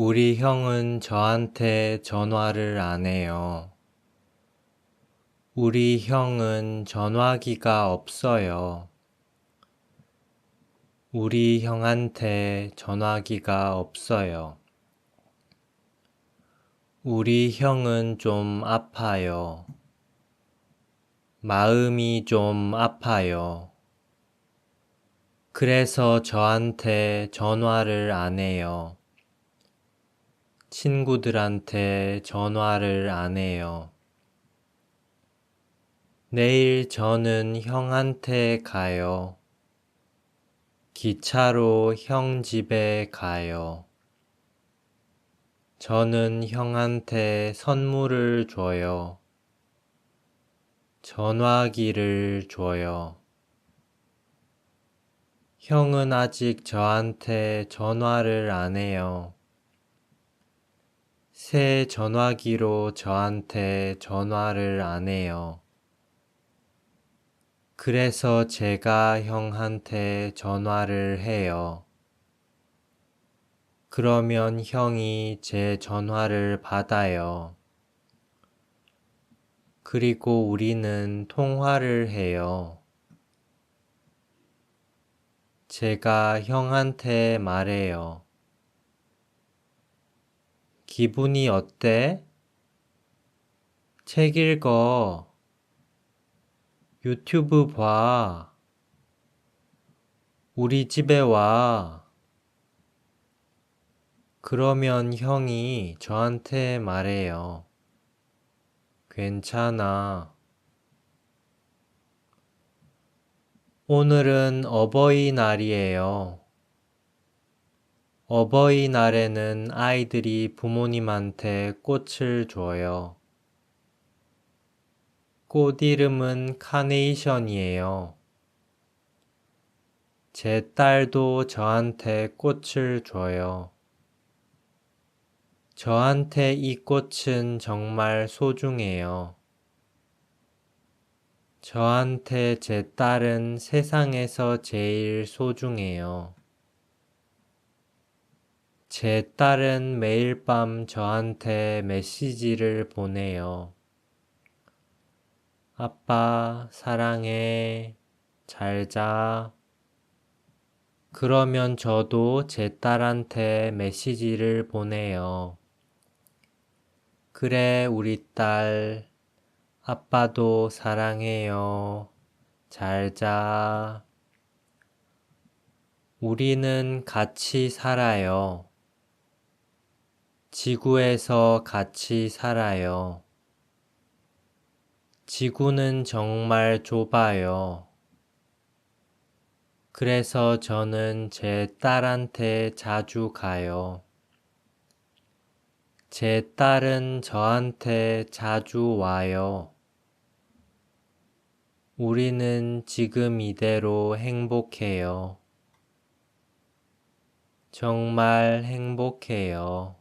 우리 형은 저한테 전화를 안 해요. 우리 형은 전화기가 없어요. 우리 형한테 전화기가 없어요. 우리 형은 좀 아파요. 마음이 좀 아파요. 그래서 저한테 전화를 안 해요. 친구들한테 전화를 안 해요. 내일 저는 형한테 가요. 기차로 형 집에 가요. 저는 형한테 선물을 줘요. 전화기를 줘요. 형은 아직 저한테 전화를 안 해요. 새 전화기로 저한테 전화를 안 해요. 그래서 제가 형한테 전화를 해요. 그러면 형이 제 전화를 받아요. 그리고 우리는 통화를 해요. 제가 형한테 말해요. 기분이 어때? 책 읽어. 유튜브 봐. 우리 집에 와. 그러면 형이 저한테 말해요. 괜찮아. 오늘은 어버이날이에요. 어버이날에는 아이들이 부모님한테 꽃을 줘요. 꽃 이름은 카네이션이에요. 제 딸도 저한테 꽃을 줘요. 저한테 이 꽃은 정말 소중해요. 저한테 제 딸은 세상에서 제일 소중해요. 제 딸은 매일 밤 저한테 메시지를 보내요. 아빠, 사랑해. 잘 자. 그러면 저도 제 딸한테 메시지를 보내요. 그래, 우리 딸. 아빠도 사랑해요. 잘 자. 우리는 같이 살아요. 지구에서 같이 살아요. 지구는 정말 좁아요. 그래서 저는 제 딸한테 자주 가요. 제 딸은 저한테 자주 와요. 우리는 지금 이대로 행복해요. 정말 행복해요.